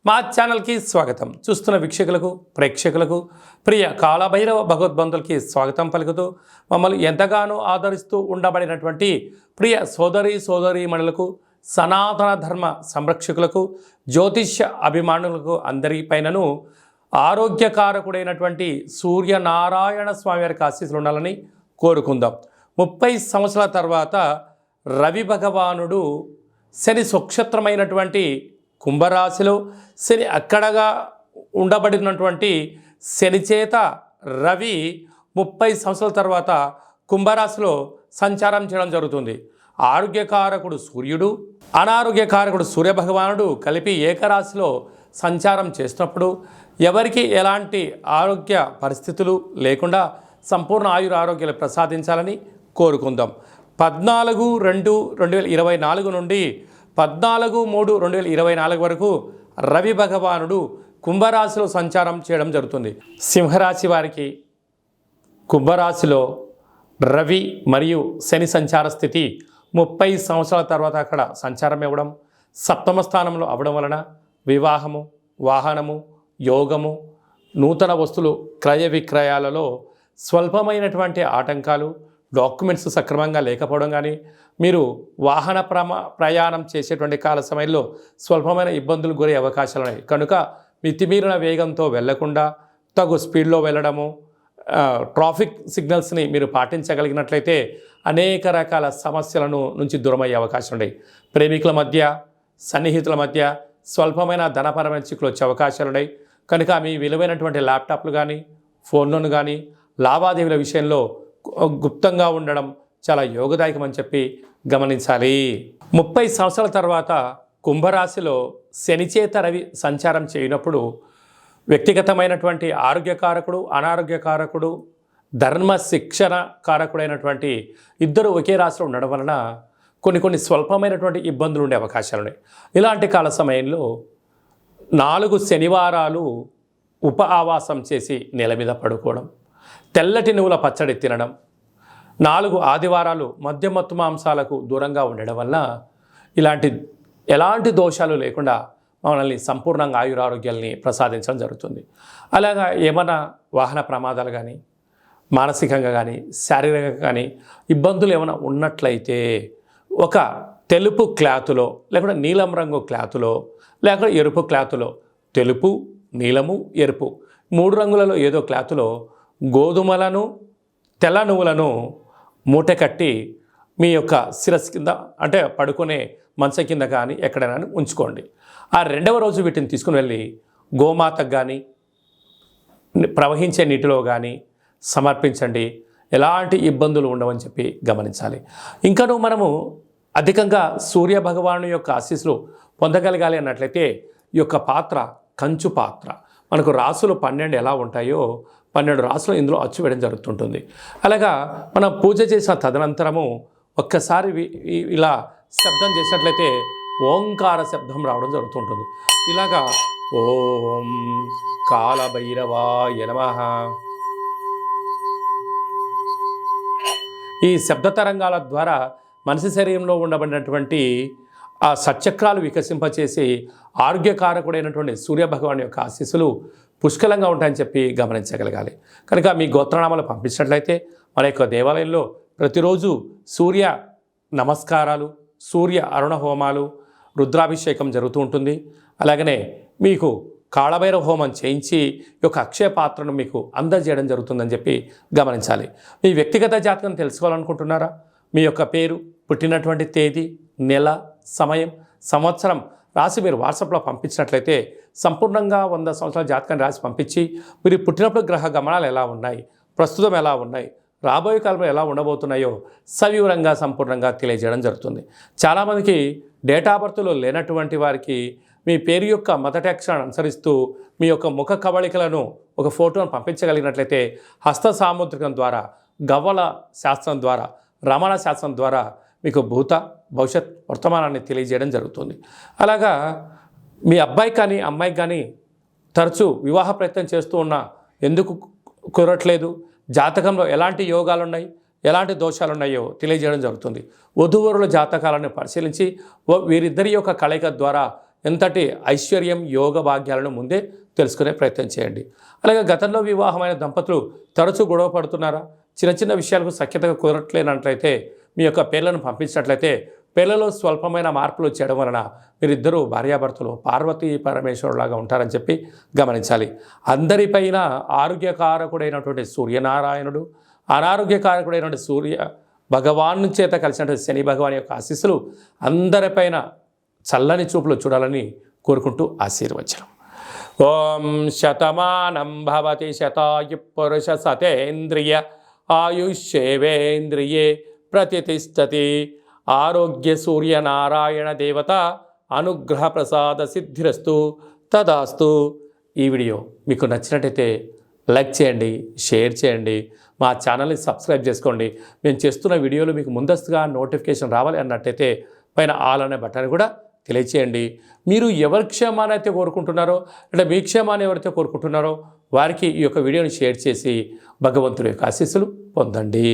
మా ఛానల్కి స్వాగతం. చూస్తున్న వీక్షకులకు ప్రేక్షకులకు ప్రియ కాళభైరవ భగవద్బంధులకి స్వాగతం పలుకుతూ మమ్మల్ని ఎంతగానో ఆదరిస్తూ ఉండబడినటువంటి ప్రియ సోదరీమణులకు, సనాతన ధర్మ సంరక్షకులకు, జ్యోతిష్య అభిమానులకు అందరిపైనను ఆరోగ్యకారకుడైనటువంటి సూర్యనారాయణ స్వామి వారికి ఆశీస్సులు ఉండాలని కోరుకుందాం. 30 సంవత్సరాల తర్వాత రవి భగవానుడు శని స్వక్షత్రమైనటువంటి కుంభరాశిలో శని అక్కడగా ఉండబడినటువంటి శని చేత రవి 30 సంవత్సరాల తర్వాత కుంభరాశిలో సంచారం చేయడం జరుగుతుంది. ఆరోగ్యకారకుడు సూర్యుడు, అనారోగ్యకారకుడు సూర్యభగవానుడు కలిపి ఏకరాశిలో సంచారం చేస్తున్నప్పుడు ఎవరికి ఎలాంటి ఆరోగ్య పరిస్థితులు లేకుండా సంపూర్ణ ఆరోగ్యాలు ప్రసాదించాలని కోరుకుందాం. 14/2/2024 నుండి 14/3/2024 వరకు రవి భగవానుడు కుంభరాశిలో సంచారం చేయడం జరుగుతుంది. సింహరాశి వారికి కుంభరాశిలో రవి మరియు శని సంచార స్థితి 30 సంవత్సరాల తర్వాత అక్కడ సంచారం ఇవ్వడం, సప్తమ స్థానంలో అవ్వడం వలన వివాహము, వాహనము, యోగము, నూతన వస్తువులు క్రయ విక్రయాలలో స్వల్పమైనటువంటి ఆటంకాలు, డాక్యుమెంట్స్ సక్రమంగా లేకపోవడం కానీ, మీరు వాహన ప్రయాణం చేసేటువంటి కాల సమయంలో స్వల్పమైన ఇబ్బందులు గురే అవకాశాలు ఉన్నాయి. కనుక మితిమీరిన వేగంతో వెళ్లకుండా తగు స్పీడ్లో వెళ్ళడము, ట్రాఫిక్ సిగ్నల్స్ని మీరు పాటించగలిగినట్లయితే అనేక రకాల సమస్యలను నుంచి దూరమయ్యే అవకాశం ఉన్నాయి. ప్రేమికుల మధ్య, సన్నిహితుల మధ్య స్వల్పమైన ధనపరమైన చిక్కులు వచ్చే అవకాశాలు ఉన్నాయి. కనుక మీ విలువైనటువంటి ల్యాప్టాప్లు కానీ, ఫోన్లను కానీ లావాదేవీల విషయంలో గుప్తంగా ఉండడం చాలా యోగదాయకం అని చెప్పి గమనించాలి. 30 సంవత్సరాల తర్వాత కుంభరాశిలో శనిచేత రవి సంచారం చేయనప్పుడు వ్యక్తిగతమైనటువంటి ఆరోగ్యకారకుడు, అనారోగ్యకారకుడు, ధర్మ శిక్షణ కారకుడైనటువంటి ఇద్దరు ఒకే రాశిలో ఉండడం వలన కొన్ని స్వల్పమైనటువంటి ఇబ్బందులు ఉండే అవకాశాలు ఉన్నాయి. ఇలాంటి కాల సమయంలో 4 శనివారాలు ఉప ఆవాసం చేసి నేల మీద పడుకోవడం, తెల్లటి నువ్వుల పచ్చడి తినడం, 4 ఆదివారాలు మద్యమత్తు మాంసాలకు దూరంగా ఉండడం వల్ల ఎలాంటి దోషాలు లేకుండా మనల్ని సంపూర్ణంగా ఆయురారోగ్యాల్ని ప్రసాదించడం జరుగుతుంది. అలాగా ఏమైనా వాహన ప్రమాదాలు కానీ, మానసికంగా కానీ, శారీరకంగా కానీ ఇబ్బందులు ఏమైనా ఉన్నట్లయితే ఒక తెలుపు క్లాతులో, లేకుంటే నీలం రంగు క్లాతులో, లేకుంటే ఎరుపు క్లాతులో, తెలుపు, నీలము, ఎరుపు 3 రంగులలో ఏదో క్లాతులో గోధుమలను, తెల్ల నువ్వులను మూట కట్టి మీ యొక్క శిరస్సు కింద, అంటే పడుకునే మంచం కింద కానీ ఎక్కడైనా ఉంచుకోండి. ఆ 2వ రోజు వీటిని తీసుకుని వెళ్ళి గోమాతకు కానీ, ప్రవహించే నీటిలో కానీ సమర్పించండి. ఎలాంటి ఇబ్బందులు ఉండవని చెప్పి గమనించాలి. ఇంకనూ మనము అధికంగా సూర్య భగవాను యొక్క ఆశీస్సులు పొందగలగాలి అన్నట్లయితే ఈ యొక్క పాత్ర కంచు పాత్ర, మనకు రాసులు 12 ఎలా ఉంటాయో 12 రాసులు ఇందులో అచ్చు వేయడం జరుగుతుంటుంది. అలాగా మనం పూజ చేసిన తదనంతరము ఒక్కసారి ఇలా శబ్దం చేసినట్లయితే ఓంకార శబ్దం రావడం జరుగుతుంటుంది. ఇలాగా ఓం కాళభైరవాయ నమః, ఈ శబ్ద తరంగాల ద్వారా మనిషి శరీరంలో ఉండబడినటువంటి ఆ సచక్రాలు వికసింపచేసి ఆరోగ్యకారకుడైనటువంటి సూర్యభగవాన్ యొక్క ఆశీస్సులు పుష్కలంగా ఉంటాయని చెప్పి గమనించగలగాలి. కనుక మీ గోత్రనామాలు పంపించినట్లయితే మన యొక్క దేవాలయంలో ప్రతిరోజు సూర్య నమస్కారాలు, సూర్య అరుణ హోమాలు, రుద్రాభిషేకం జరుగుతూ ఉంటుంది. అలాగనే మీకు కాళభైరవ హోమం చేయించి ఈ యొక్క అక్షయ పాత్రను మీకు అందజేయడం జరుగుతుందని చెప్పి గమనించాలి. మీ వ్యక్తిగత జాతకం తెలుసుకోవాలనుకుంటున్నారా? మీ యొక్క పేరు, పుట్టినటువంటి తేదీ, నెల, సమయం, సంవత్సరం రాసి మీరు వాట్సాప్లో పంపించినట్లయితే సంపూర్ణంగా 100 సంవత్సరాల జాతకాన్ని రాసి పంపించి మీరు పుట్టినప్పుడు గ్రహ గమనాలు ఎలా ఉన్నాయి, ప్రస్తుతం ఎలా ఉన్నాయి, రాబోయే కాలంలో ఎలా ఉండబోతున్నాయో సవివరంగా సంపూర్ణంగా తెలియజేయడం జరుగుతుంది. చాలామందికి డేట్ ఆఫ్ బర్త్లో లేనటువంటి వారికి మీ పేరు యొక్క మొదటి అక్షరాన్ని అనుసరిస్తూ మీ యొక్క ముఖ కవళికలను ఒక ఫోటోను పంపించగలిగినట్లయితే హస్త సాముద్రికం ద్వారా, గవ్వల శాస్త్రం ద్వారా, రమణ శాస్త్రం ద్వారా మీకు భూత, భవిష్యత్, వర్తమానాన్ని తెలియజేయడం జరుగుతుంది. అలాగా మీ అబ్బాయి కానీ అమ్మాయికి కానీ తరచూ వివాహ ప్రయత్నం చేస్తూ ఉన్నా ఎందుకు కుదరట్లేదు, జాతకంలో ఎలాంటి యోగాలు ఉన్నాయి, ఎలాంటి దోషాలు ఉన్నాయో తెలియజేయడం జరుగుతుంది. వధూవరుల జాతకాలను పరిశీలించి వీరిద్దరి యొక్క కలయిక ద్వారా ఎంతటి ఐశ్వర్యం యోగ భాగ్యాలను ముందే తెలుసుకునే ప్రయత్నం చేయండి. అలాగే గతంలో వివాహమైన దంపతులు తరచూ గొడవ పడుతున్నారా? చిన్న చిన్న విషయాలకు సఖ్యతగా కుదరట్లేనట్లయితే మీ యొక్క పేర్లను పంపించినట్లయితే పిల్లలో స్వల్పమైన మార్పులు చేయడం వలన మీరిద్దరూ భార్యాభర్తలు పార్వతీ పరమేశ్వరులాగా ఉంటారని చెప్పి గమనించాలి. అందరిపైన ఆరోగ్యకారకుడైనటువంటి సూర్యనారాయణుడు, అనారోగ్యకారకుడైనటువంటి సూర్య భగవాను చేత కలిసినటువంటి శని భగవాన్ యొక్క ఆశీస్సులు అందరిపైన చల్లని చూపులు చూడాలని కోరుకుంటూ ఆశీర్వచనం. ఓం శతమానం భవతి శతాయు పురుష సతేంద్రియ ఆయుష్యేవేంద్రియే ప్రతిష్టతి. ఆరోగ్య సూర్యనారాయణ దేవత అనుగ్రహ ప్రసాద సిద్ధిరస్తు తదాస్తు. ఈ వీడియో మీకు నచ్చినట్టయితే లైక్ చేయండి, షేర్ చేయండి, మా ఛానల్ని సబ్స్క్రైబ్ చేసుకోండి. మేము చేస్తున్న వీడియోలు మీకు ముందస్తుగా నోటిఫికేషన్ రావాలి అన్నట్టయితే పైన ఆల్ అనే బటన్ కూడా తెలియచేయండి. మీరు ఎవరి క్షేమాన్ని అయితే కోరుకుంటున్నారో అంటే మీ క్షేమాన్ని ఎవరైతే కోరుకుంటున్నారో వారికి ఈ యొక్క వీడియోని షేర్ చేసి భగవంతుడి యొక్క ఆశీస్సులు పొందండి.